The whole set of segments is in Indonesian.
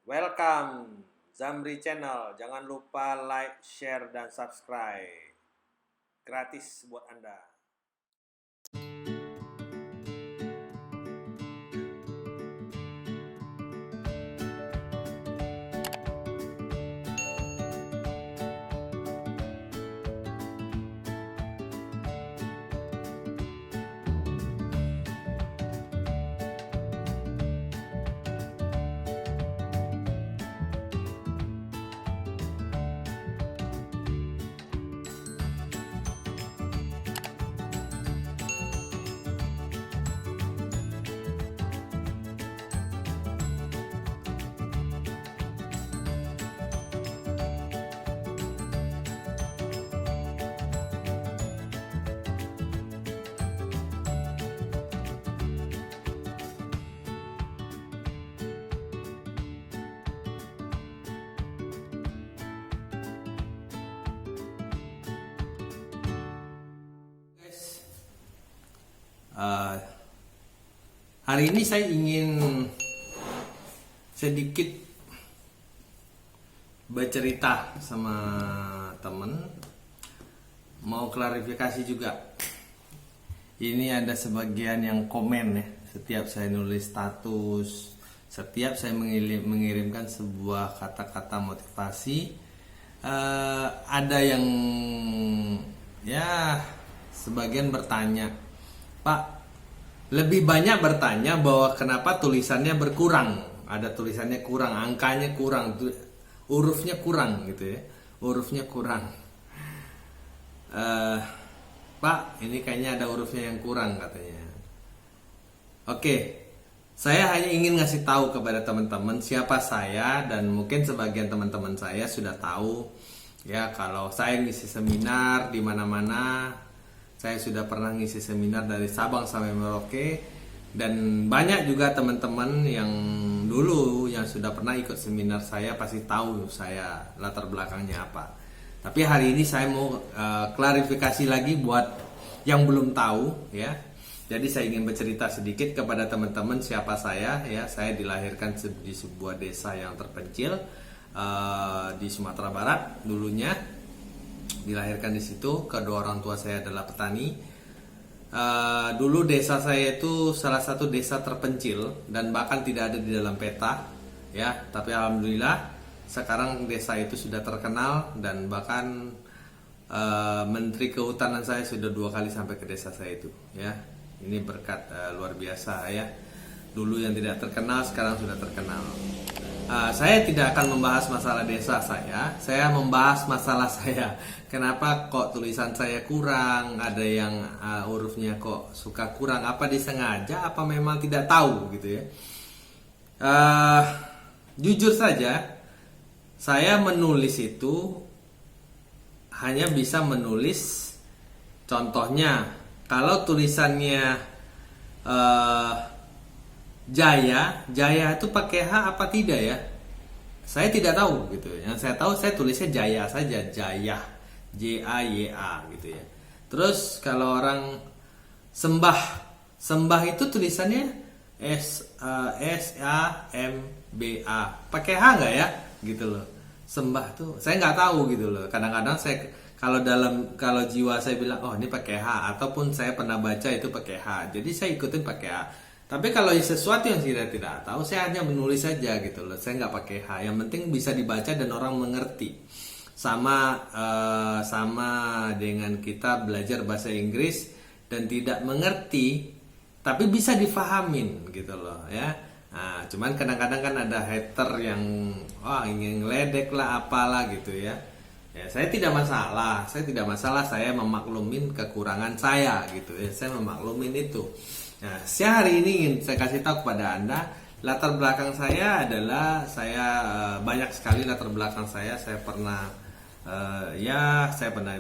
Welcome Zamri Channel. Jangan lupa like, share, dan subscribe. Gratis buat Anda. Uh, Hari ini saya ingin sedikit bercerita sama temen, mau klarifikasi juga. Ini ada sebagian yang komen ya, setiap saya nulis status, setiap saya mengirimkan sebuah kata-kata motivasi, ada yang ya sebagian bertanya, Pak, lebih banyak bertanya bahwa kenapa tulisannya berkurang, ada tulisannya kurang, angkanya kurang, hurufnya kurang gitu ya, hurufnya kurang. Pak, ini kayaknya ada hurufnya yang kurang katanya. Oke, saya hanya ingin ngasih tahu kepada teman-teman siapa saya, dan mungkin sebagian teman-teman saya sudah tahu ya, kalau saya ngisi seminar di mana-mana. Saya sudah pernah ngisi seminar dari Sabang sampai Merauke, dan banyak juga teman-teman yang dulu yang sudah pernah ikut seminar saya pasti tahu saya latar belakangnya apa. Tapi hari ini saya mau klarifikasi lagi buat yang belum tahu ya. Jadi saya ingin bercerita sedikit kepada teman-teman siapa saya ya. Saya dilahirkan di sebuah desa yang terpencil di Sumatera Barat dulunya. Dilahirkan di situ, kedua orang tua saya adalah petani. Dulu desa saya itu salah satu desa terpencil dan bahkan tidak ada di dalam peta ya, tapi alhamdulillah sekarang desa itu sudah terkenal, dan bahkan Menteri Kehutanan saya sudah 2 kali sampai ke desa saya itu ya. Ini berkat luar biasa ya. Dulu yang tidak terkenal sekarang sudah terkenal. Saya tidak akan membahas masalah desa saya membahas masalah saya. Kenapa kok tulisan saya kurang, ada yang hurufnya kok suka kurang, apa disengaja, apa memang tidak tahu gitu ya. Jujur saja, saya menulis itu hanya bisa menulis, contohnya kalau tulisannya Jaya itu pakai H apa tidak ya? Saya tidak tahu gitu. Yang saya tahu saya tulisnya Jaya saja, Jaya, Jaya gitu ya. Terus kalau orang Sembah itu tulisannya Samba, pakai H nggak ya? Gitu loh. Sembah tuh saya nggak tahu gitu loh. Kadang-kadang saya kalau jiwa saya bilang oh ini pakai H, ataupun saya pernah baca itu pakai H, jadi saya ikutin pakai H. Tapi kalau sesuatu yang saya tidak tahu, saya hanya menulis saja gitu loh. Saya nggak pakai H. Yang penting bisa dibaca dan orang mengerti. Sama dengan kita belajar bahasa Inggris dan tidak mengerti, tapi bisa difahamin gitu loh ya. Nah, cuman kadang-kadang kan ada hater yang ingin ngeledek lah apalah gitu ya. Ya, saya tidak masalah. Saya memaklumin kekurangan saya gitu ya. Saya memaklumin itu. Nah, hari ini ingin saya kasih tahu kepada Anda, latar belakang saya adalah banyak sekali latar belakang saya. Saya pernah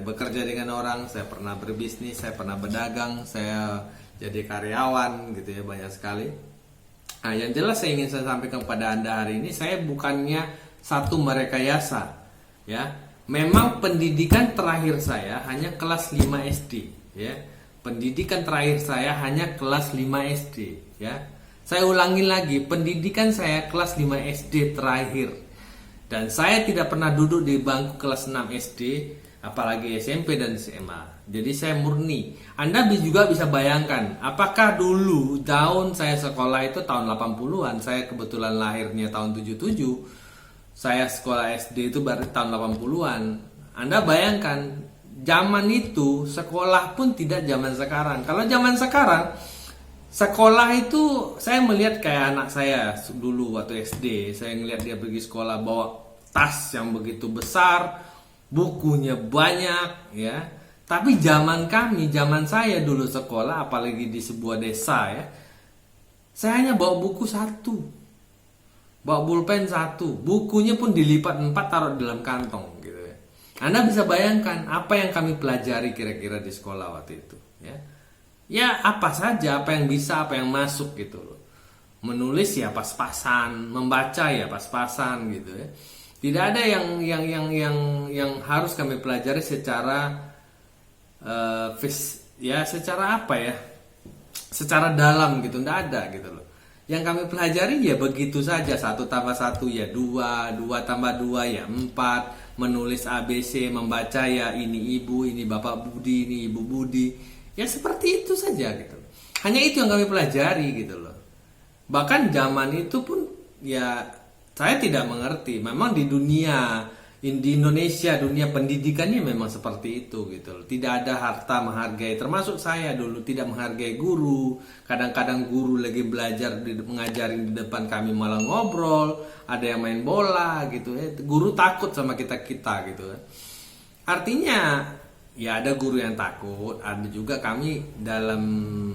bekerja dengan orang, saya pernah berbisnis, saya pernah berdagang, saya jadi karyawan gitu ya, banyak sekali. Nah, yang jelas saya ingin saya sampaikan kepada Anda hari ini, saya bukannya satu merekayasa ya. Memang pendidikan terakhir saya hanya kelas 5 SD ya. Pendidikan terakhir saya hanya kelas 5 SD ya. Saya ulangi lagi, pendidikan saya kelas 5 SD terakhir. Dan saya tidak pernah duduk di bangku kelas 6 SD, apalagi SMP dan SMA. Jadi saya murni. Anda juga bisa bayangkan, apakah dulu tahun saya sekolah itu tahun 80-an, saya kebetulan lahirnya tahun 77, saya sekolah SD itu berarti tahun 80-an. Anda bayangkan, zaman itu sekolah pun tidak zaman sekarang. Kalau zaman sekarang, sekolah itu saya melihat kayak anak saya dulu waktu SD. Saya ngelihat dia pergi sekolah bawa tas yang begitu besar, bukunya banyak, ya. Tapi zaman saya dulu sekolah, apalagi di sebuah desa, ya, saya hanya bawa buku satu, bawa pulpen satu, bukunya pun dilipat 4 taruh dalam kantong, gitu ya. Anda bisa bayangkan apa yang kami pelajari kira-kira di sekolah waktu itu, ya. Ya apa saja, apa yang bisa, apa yang masuk gitu loh. Menulis ya pas-pasan, membaca ya pas-pasan gitu ya. Tidak ada yang harus kami pelajari secara secara apa ya? Secara dalam gitu, tidak ada gitu loh. Yang kami pelajari ya begitu saja, 1 tambah 1 ya 2, 2 tambah 2 ya 4, menulis ABC, membaca ya ini ibu, ini bapak Budi, ini ibu Budi. Ya seperti itu saja gitu. Hanya itu yang kami pelajari gitu loh. Bahkan zaman itu pun ya saya tidak mengerti. Memang di Indonesia dunia pendidikannya memang seperti itu gitu loh. Tidak ada harta menghargai. Termasuk saya dulu tidak menghargai guru. Kadang-kadang guru lagi belajar mengajarin di depan kami malah ngobrol. Ada yang main bola gitu ya. Guru takut sama kita gitu ya. Artinya ya ada guru yang takut, ada juga kami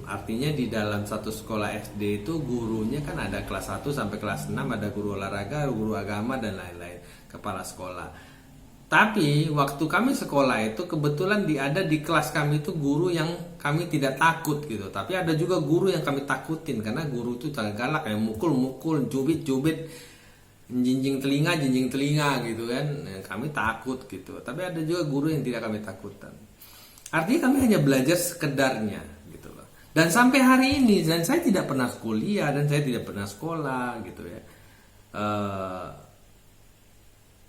artinya di dalam satu sekolah SD itu gurunya kan ada kelas 1 sampai kelas 6, ada guru olahraga, guru agama dan lain-lain, kepala sekolah. Tapi waktu kami sekolah itu kebetulan ada di kelas kami itu guru yang kami tidak takut gitu. Tapi ada juga guru yang kami takutin karena guru itu sangat galak, kayak mukul-mukul, cubit-cubit, jinjing telinga gitu kan. Kami takut gitu. Tapi ada juga guru yang tidak kami takutkan. Artinya kami hanya belajar sekedarnya gitu loh. Dan sampai hari ini, dan saya tidak pernah kuliah dan saya tidak pernah sekolah gitu ya.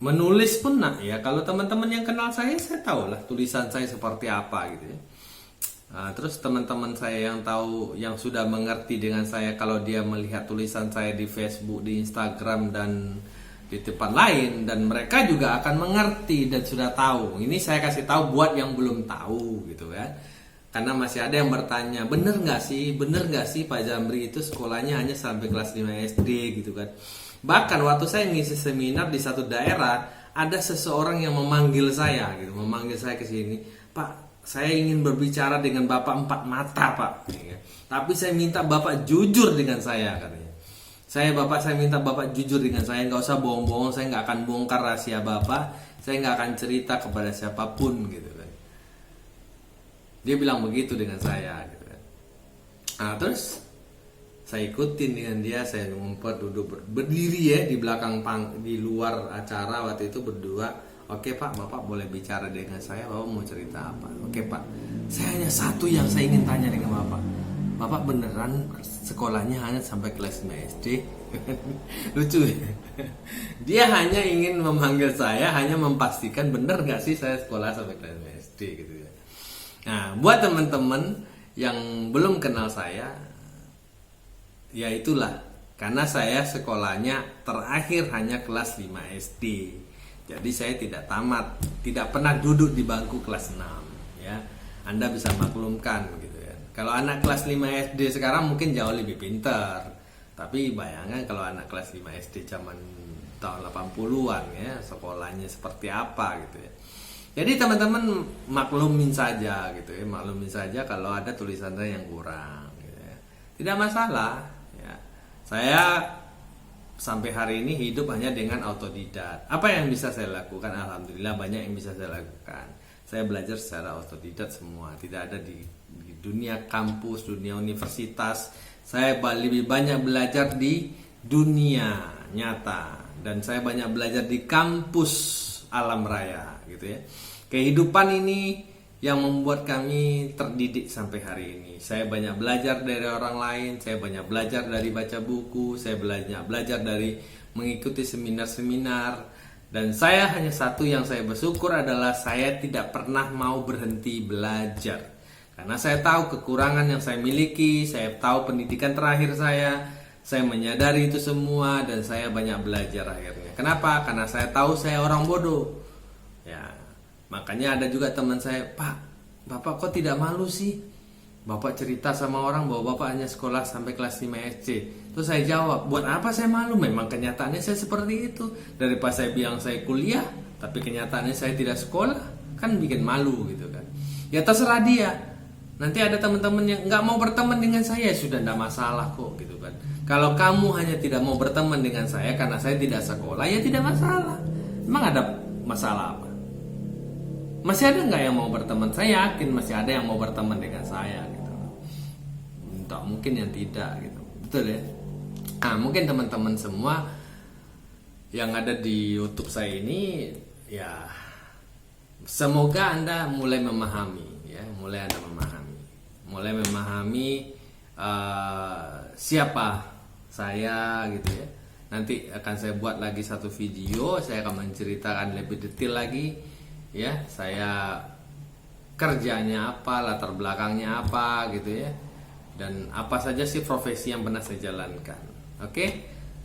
Menulis pun ya kalau teman-teman yang kenal saya tahu lah tulisan saya seperti apa gitu ya. Terus teman-teman saya yang tahu, yang sudah mengerti dengan saya, kalau dia melihat tulisan saya di Facebook, di Instagram dan di tempat lain, dan mereka juga akan mengerti dan sudah tahu. Ini saya kasih tahu buat yang belum tahu gitu kan. Karena masih ada yang bertanya, bener nggak sih Pak Jamri itu sekolahnya hanya sampai kelas 5 SD gitu kan. Bahkan waktu saya ngisi seminar di satu daerah, ada seseorang yang memanggil saya ke sini, Pak, saya ingin berbicara dengan Bapak 4 mata Pak, tapi saya minta Bapak jujur dengan saya katanya. Saya minta Bapak jujur dengan saya, nggak usah bohong-bohong, saya nggak akan bongkar rahasia Bapak, saya nggak akan cerita kepada siapapun gitu kan. Dia bilang begitu dengan saya gitu kan. Terus saya ikutin dengan dia, saya ngumpet duduk berdiri ya di belakang di luar acara waktu itu berdua. Oke Pak, Bapak boleh bicara dengan saya, Bapak mau cerita apa? Oke Pak, saya hanya satu yang saya ingin tanya dengan Bapak. Bapak beneran sekolahnya hanya sampai kelas 5 SD? Lucu ya? Dia hanya ingin memanggil saya, hanya memastikan bener gak sih saya sekolah sampai kelas 5 SD gitu ya. Nah, buat teman-teman yang belum kenal saya, ya itulah, karena saya sekolahnya terakhir hanya kelas 5 SD. Jadi saya tidak tamat, tidak pernah duduk di bangku kelas 6 ya. Anda bisa maklumkan gitu ya. Kalau anak kelas 5 SD sekarang mungkin jauh lebih pintar. Tapi bayangkan kalau anak kelas 5 SD zaman tahun 80-an ya, sekolahnya seperti apa gitu ya. Jadi teman-teman maklumin saja gitu ya, maklumin saja kalau ada tulisan saya yang kurang gitu ya. Tidak masalah ya. Saya sampai hari ini hidup hanya dengan autodidak. Apa yang bisa saya lakukan? Alhamdulillah banyak yang bisa saya lakukan. Saya belajar secara autodidak semua. Tidak ada di dunia kampus, dunia universitas. Saya lebih banyak belajar di dunia nyata. Dan saya banyak belajar di kampus alam raya gitu ya. Kehidupan ini yang membuat kami terdidik sampai hari ini. Saya banyak belajar dari orang lain, saya banyak belajar dari baca buku, saya banyak belajar dari mengikuti seminar-seminar, dan saya hanya satu yang saya bersyukur adalah saya tidak pernah mau berhenti belajar. Karena saya tahu kekurangan yang saya miliki, saya tahu pendidikan terakhir saya menyadari itu semua, dan saya banyak belajar akhirnya. Kenapa? Karena saya tahu saya orang bodoh. Ya, makanya ada juga teman saya, "Pak, Bapak kok tidak malu sih? Bapak cerita sama orang bahwa Bapak hanya sekolah sampai kelas 5 SD." Terus saya jawab, "Buat apa saya malu? Memang kenyataannya saya seperti itu. Daripada saya bilang saya kuliah, tapi kenyataannya saya tidak sekolah, kan bikin malu gitu kan." Ya terserah dia. Nanti ada teman-teman yang nggak mau berteman dengan saya, sudah tidak masalah kok gitu kan. Kalau kamu hanya tidak mau berteman dengan saya karena saya tidak sekolah, ya tidak masalah. Emang ada masalah apa? Masih ada nggak yang mau berteman? Saya yakin masih ada yang mau berteman dengan saya gitu. Entah mungkin yang tidak gitu. Betul ya? Nah, mungkin teman-teman semua yang ada di YouTube saya ini, ya semoga Anda mulai memahami, ya, mulai memahami siapa saya gitu ya. Nanti akan saya buat lagi satu video, saya akan menceritakan lebih detail lagi, ya, saya kerjanya apa, latar belakangnya apa gitu ya, dan apa saja sih profesi yang pernah saya jalankan. Oke?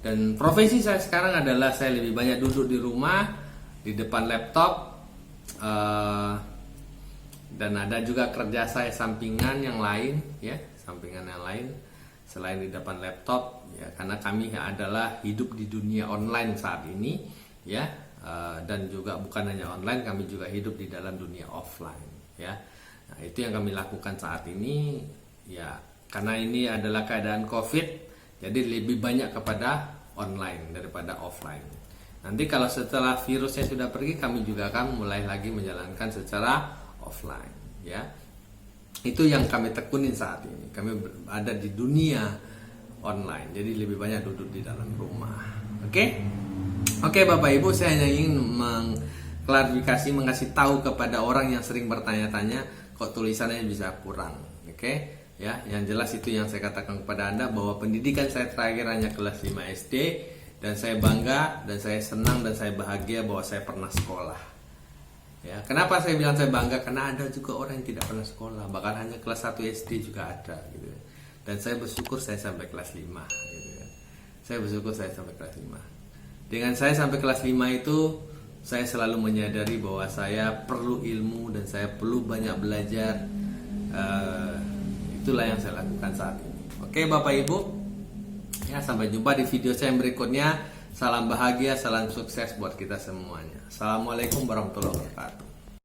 Dan profesi saya sekarang adalah saya lebih banyak duduk di rumah di depan laptop, dan ada juga kerja saya sampingan yang lain, ya, sampingan yang lain selain di depan laptop, ya, karena kami adalah hidup di dunia online saat ini, ya. Dan juga bukan hanya online, kami juga hidup di dalam dunia offline, ya. Nah, itu yang kami lakukan saat ini, ya, karena ini adalah keadaan COVID, jadi lebih banyak kepada online daripada offline. Nanti kalau setelah virusnya sudah pergi, kami juga akan mulai lagi menjalankan secara offline, ya. Itu yang kami tekunin saat ini. Kami ada di dunia online, jadi lebih banyak duduk di dalam rumah. Oke? Oke, Bapak Ibu, saya hanya ingin mengklarifikasi, mengasih tahu kepada orang yang sering bertanya-tanya kok tulisannya bisa kurang. Oke? Ya, yang jelas itu yang saya katakan kepada Anda, bahwa pendidikan saya terakhir hanya kelas 5 SD, dan saya bangga dan saya senang dan saya bahagia bahwa saya pernah sekolah. Ya, kenapa saya bilang saya bangga? Karena ada juga orang yang tidak pernah sekolah, bahkan hanya kelas 1 SD juga ada gitu. Dan saya bersyukur saya sampai kelas 5 gitu ya. Saya bersyukur saya sampai kelas 5. Dengan saya sampai kelas 5 itu, saya selalu menyadari bahwa saya perlu ilmu dan saya perlu banyak belajar. Itulah yang saya lakukan saat ini. Oke, Bapak Ibu, ya, sampai jumpa di video saya yang berikutnya. Salam bahagia, salam sukses buat kita semuanya. Assalamualaikum warahmatullahi wabarakatuh.